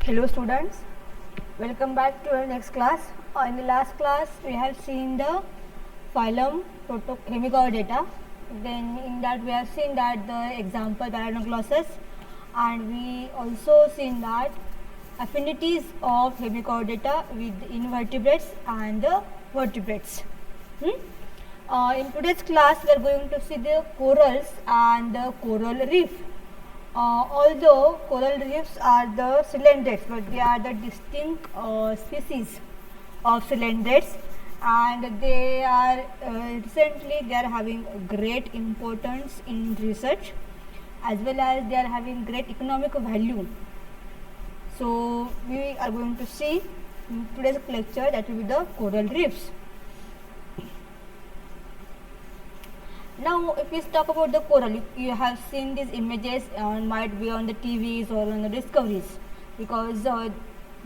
Hello students, welcome back to our next class. In the last class we have seen the phylum Hemichordata. Then in that we have seen that the example Paradoxus, and we also seen that affinities of Hemichordata with invertebrates and the vertebrates. In today's class we are going to see the corals and the coral reef. Although coral reefs are the cylindrids, but they are the distinct species of cylindrids, and they are recently they are having great importance in research, as well as they are having great economic value. So we are going to see in today's lecture, that will be the coral reefs. Now, if we talk about the coral, you have seen these images might be on the TVs or on the discoveries, because the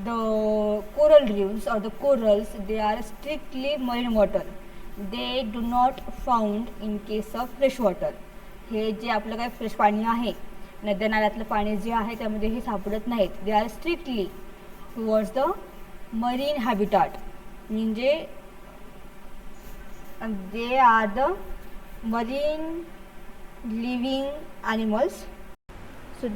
coral reefs or the corals, they are strictly marine water. They do not found in case of fresh water. हे जे आपलं काय fresh पाणी आहे, नद्या नाल्यातलं पाणी जे आहे त्यामध्ये हे सापडत नाहीत. They are strictly towards the marine habitat, म्हणजे they are the marine living animals. So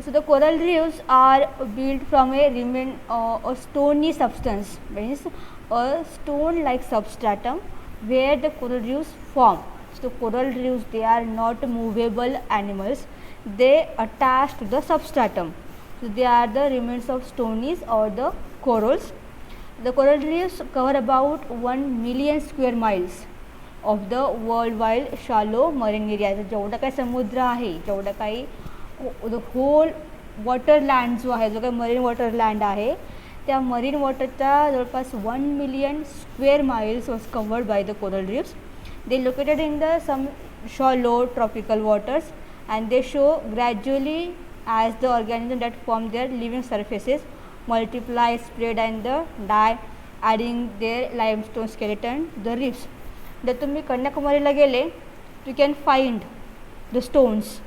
so the coral reefs are built from a stony substance, means a stone like substratum where the coral reefs form. So coral reefs, they are not movable animals, they attach to the substratum. So they are the remains of stonies or the corals. The coral reefs cover about 1 million square miles of the worldwide shallow marine area. जेवढा काही समुद्र आहे, जेवढा काही the whole water land जो आहे, जो काही marine water land आहे, त्या marine waterचा जवळपास 1 million square miles was covered by the coral reefs. They located in the some shallow tropical waters, and they show gradually as the organisms that form their living surfaces multiply, spread and die, adding their limestone skeleton to the reefs. जर तुम्ही कन्याकुमारीला गेले, you can find the stones.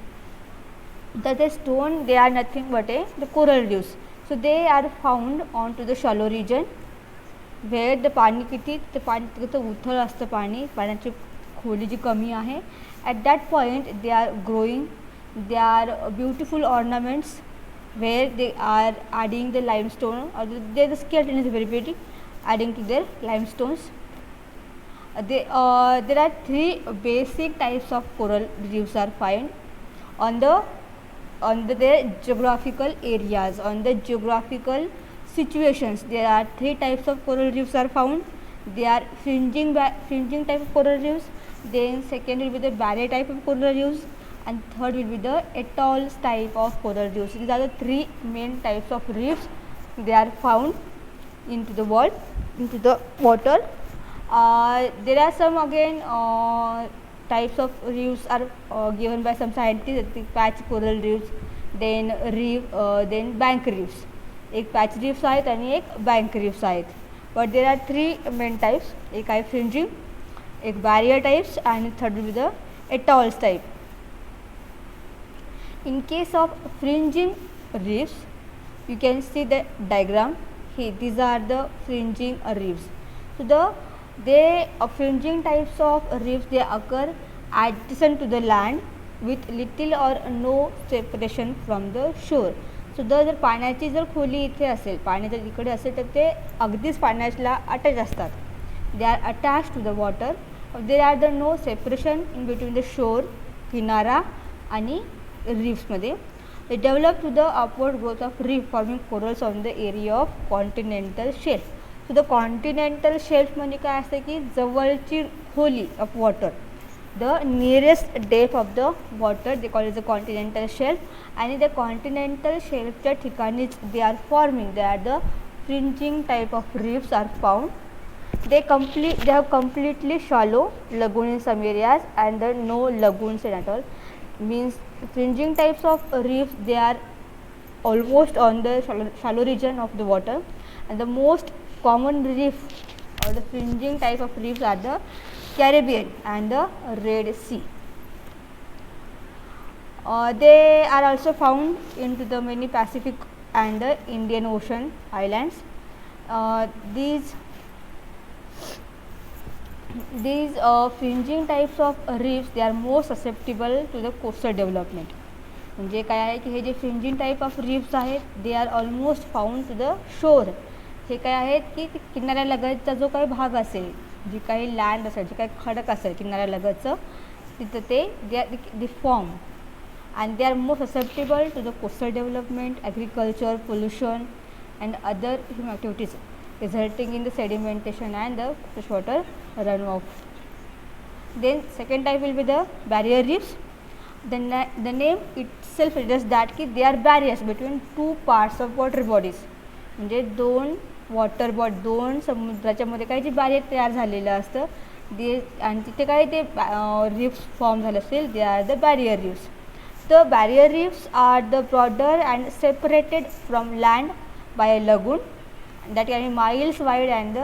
That the stone, they are nothing but the coral reefs. So they are found onto the shallow region where the पाणी किती ते पाणी तिथं उथळ असतं, पाण्याची खोली जी कमी आहे. At that point they are growing. They are beautiful ornaments where they are adding the limestone, or the skeleton is very pretty, adding to their limestones. There are 3 basic types of coral reefs are found on their geographical areas, on the geographical situations. There are 3 types of coral reefs are found. They are fringing type of coral reefs, then second will be the barrier type of coral reefs, and third will be the atolls type of coral reefs. These are the 3 main types of reefs. They are found into the world, into the water. There are some again types of reefs are given by some scientists. Patch coral reefs, then reef, then bank reefs. एक patch reefs आहेत आणि एक bank reefs आहेत. But there are 3 main types. एक आहे fringing, एक barrier types, and third will be the atolls type. In case of fringing reefs, you can see the diagram here. These are the fringing reefs. So the fringing types of reefs, they occur adjacent to the land with little or no separation from the shore. So जर पाण्याची जर खोली इथे असेल, पाणी जर इकडे असेल तर ते अगदीच पाण्याला अटॅच असतात. They are attached to the water. There are the no separation in between the shore, किनारा आणि reefs मध्ये. They develop to the upward growth of reef forming corals on the area of continental shelf. So the continental shelf म्हणजे काय असते की जवळची खोली of water, the nearest depth of the water, they call it the continental shelf. आणि the continental shelfच्या ठिकाणीच they are forming, they are the fringing type of reefs are found. They have completely shallow lagoon in some areas and no lagoons at all. Means fringing types of reefs, they are almost on the shallow region of the water, and the most common reef or the fringing type of reefs are the Caribbean and the Red Sea. They are also found into the many Pacific and the Indian Ocean islands. These fringing types of reefs, they are more susceptible to the coastal development. म्हणजे काय आहे की हे जे fringing type of reefs आहेत they are almost found to the shore. हे काय आहेत की किनाऱ्यालगतचा जो काही भाग असेल, जी काही लँड असेल, जे काही खडक असेल किनाऱ्यालगतचं, तिथं ते they form and they are more susceptible to the coastal development, agriculture, pollution and other human activities resulting in the sedimentation and the freshwater runoff. Then second type will be the barrier reefs. The name itself suggests that they are barriers between two parts of water bodies. म्हणजे दोन समुद्राच्या मध्ये काही जे barrier तयार झालेलं असतं ते आणि तिथे काही ते रिफ्स फॉर्म झाले असेल, they are the barrier reefs. The barrier reefs are the broader and separated from land by a lagoon that can be miles wide and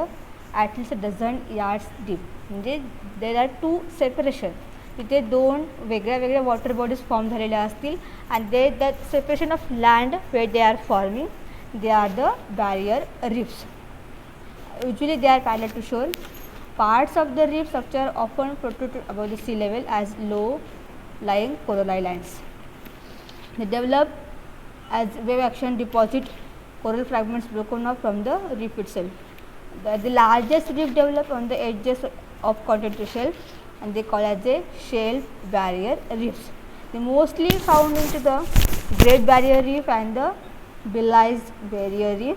at least a dozen yards deep. म्हणजे there are two separation. तिथे दोन वेगळ्या water bodies form झालेल्या असतील and the separation of land where they are forming, they are the barrier reefs. Usually they are parallel to shore. Parts of the reef structure often protrude above the sea level as low lying coral islands. They develop as wave action deposit coral fragments broken off from the reef itself. The largest reef develop on the edges of continental shelf and they call as a shelf barrier reefs. They mostly found into the Great Barrier Reef and the Belize Barrier Reef.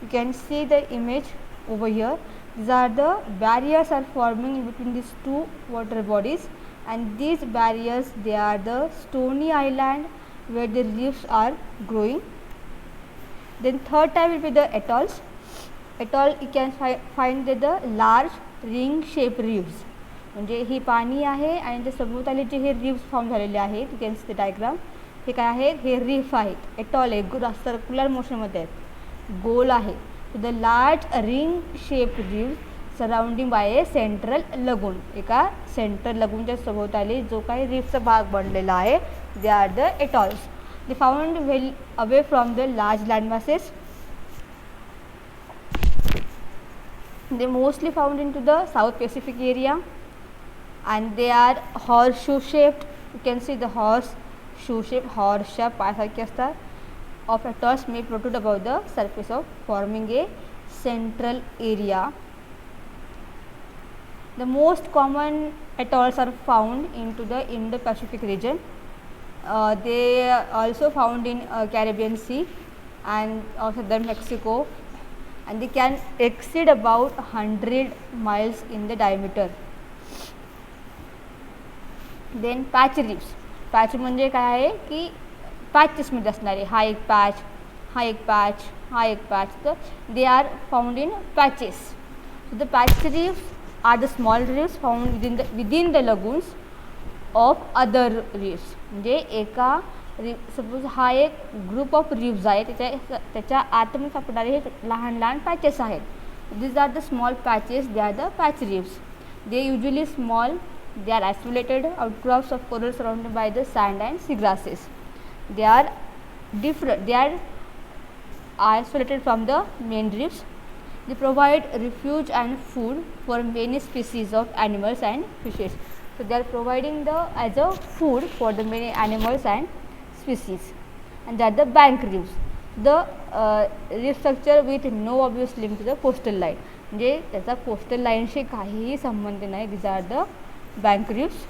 You can see the image over here. These are the barriers are forming in between these two water bodies and these barriers, they are the stony island where the reefs are growing. Then third type will be the atolls. Atoll you can find the large ring shaped reefs. म्हणजे ही पाणी आहे आणि त्या सभोवताली जे हे riffs form झालेले आहेत, you can see the diagram. हे काय आहेत, हे रिफ आहेत, एटॉल आहे, सर्क्युलर मोशनमध्ये आहेत, गोल आहे. So the large ring shaped reef surrounding by a central lagoon. एका सेंट्रल लगूनच्या सभोवताली जो काही रिफचा भाग बनलेला आहे, they are the atolls. They found well away from the large land masses. They mostly found into the South Pacific area and they are horseshoe shaped. You can see the horseshoe shape, horseच्या पायासारखे असतात. Of atolls may protrude above the surface of forming a central area. The most common atolls are found into the Indo-Pacific region. They are also found in Caribbean Sea and southern Mexico, and they can exceed about 100 miles in the diameter. Then patch reefs. Patch म्हणजे काय आहे की पॅचेसमध्ये असणारे, हा एक patch, हा एक patch, हा एक पॅच, तर they are found in patches. So the patch reefs are the small reefs found within the lagoons of other reefs. म्हणजे एका सपोज हा एक ग्रुप ऑफ रिफ्स आहे, त्याच्या आतमध्ये सापडणारे हे लहान लहान पॅचेस आहेत. This are the small patches, they are the patch reefs. They usually small, they are isolated outcrops of coral surrounded by the sand and sea grasses. They are different, they are isolated from the main reefs. They provide refuge and food for many species of animals and fishes. So they are providing as a food for the many animals and species. And that the bank reefs. The reef structure with no obvious link to the coastal line. म्हणजे त्याचा coastal लाईनशी काहीही संबंध नाही. These are the bank reefs.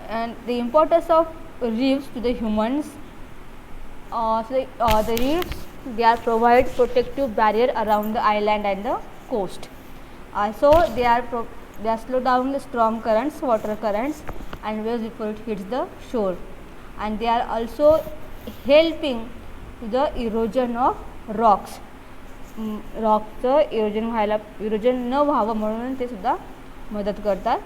And the importance of reefs to the humans. The reefs, they are provide protective barrier around the island and the coast. So they are slow down the storm currents, water currents and waves before it hits the shore. And they are also helping to the erosion of rocks. रॉकचं erosion न व्हावं म्हणून ते सुद्धा मदत करतात.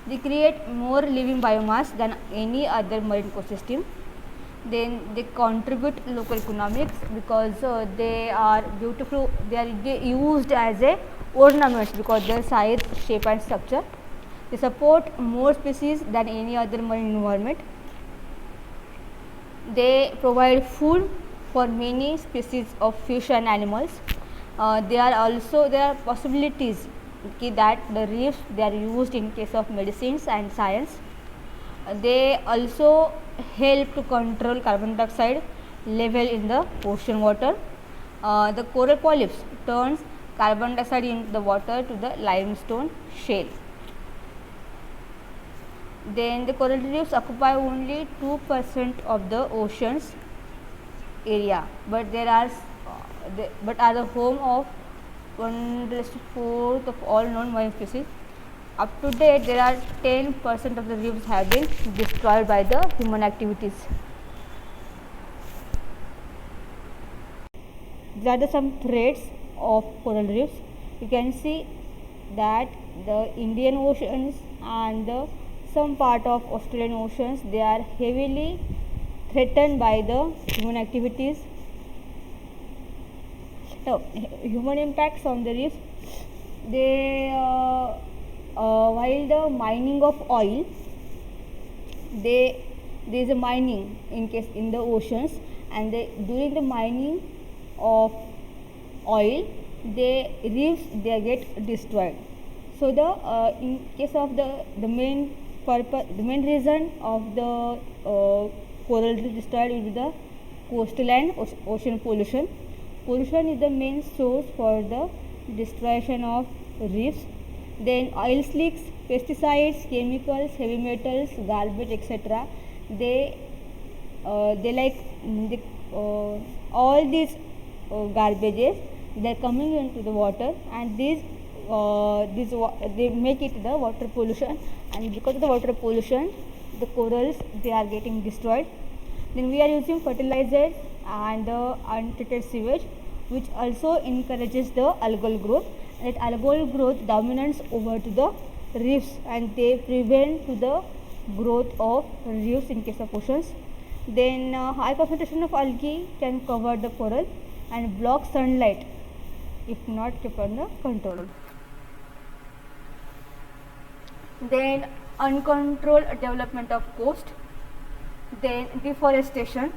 They create more living biomass than any other marine ecosystem. Then they contribute local economics because they are beautiful. They are used as a ornaments because their size, shape, and structure. They support more species than any other marine environment. They provide food for many species of fish and animals. There are possibilities that the reefs they are used in case of medicines and science. They also help to control carbon dioxide level in the ocean water. The coral polyps turns carbon dioxide in the water to the limestone shale. Then the coral reefs occupy only 2% of the ocean's area, but are the home of 1/4 of all known marine species. Up to date, there are 10% of the reefs have been destroyed by the human activities. These are some threats of coral reefs. You can see that the Indian Oceans and some part of Australian Oceans, they are heavily threatened by the human activities. So, human impacts on the reef. While the mining of oil, there is a mining in the oceans, and during the mining of oil, the reefs they get destroyed. So in case of the main purpose, the main reason of the coral reef destroyed is the coastal and ocean pollution. Pollution is the main source for the destruction of reefs. Then oil slicks, pesticides, chemicals, heavy metals, garbage, etc. They all these garbages, they are coming into the water, and they make it the water pollution, and because of the water pollution, the corals they are getting destroyed. Then we are using fertilizers and untreated sewage, which also encourages the algal growth. That algal growth dominates over to the reefs, and they prevent to the growth of reefs in case of oceans. Then high concentration of algae can cover the coral and block sunlight if not kept under control. Then uncontrolled development of coast, then deforestation,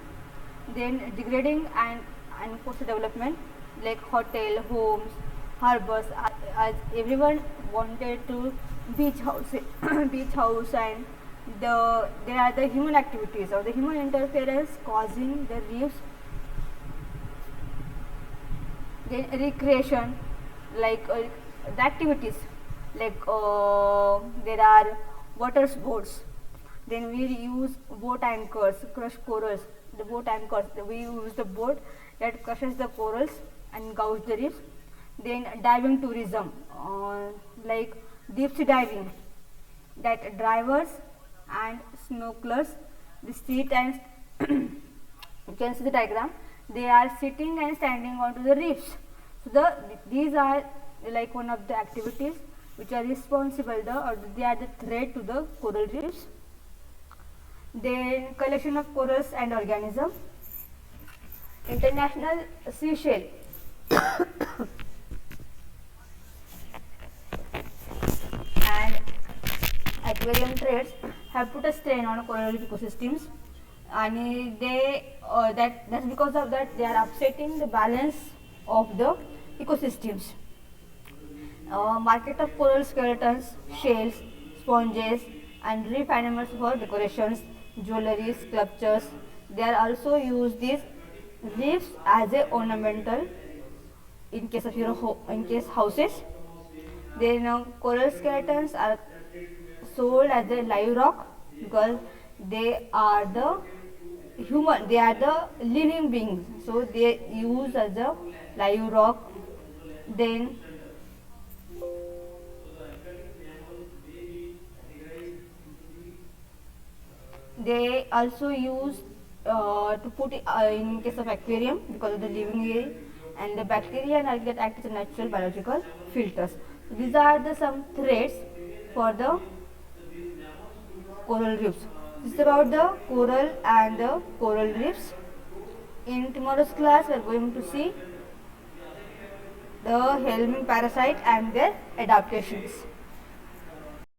then degrading and coastal development like hotel, homes, harbors, as everyone wanted to beach house, beach house, and there are the human activities or the human interference causing the reefs. Then recreation, like the activities like there are water sports. Then we use boat anchors, crush corals. The boat anchors, we use the boat that crushes the corals and gouge the reefs. Then diving tourism, like deep sea diving, that divers and snorkelers, they sit and you can see the diagram, they are sitting and standing onto the reefs. So these are like one of the activities which are responsible or they are the threat to the coral reefs. Then collection of corals and organisms. International seashell and aquarium trades have put a strain on coral reef ecosystems, and that's because of that they are upsetting the balance of the ecosystems. Market of coral skeletons, shells, sponges, and reef animals for decorations, jewelry, sculptures. They are also used these reefs as a ornamental in case of houses. Then coral skeletons are sold as a live rock because they are the living beings, so they use as a live rock. Then they also use to put in case of aquarium because of the living area, and the bacteria and algae that act as a natural biological filters. So these are the some threats for the coral reefs. This is about the coral and the coral reefs. In tomorrow's class, we are going to see the helminth parasite and their adaptations.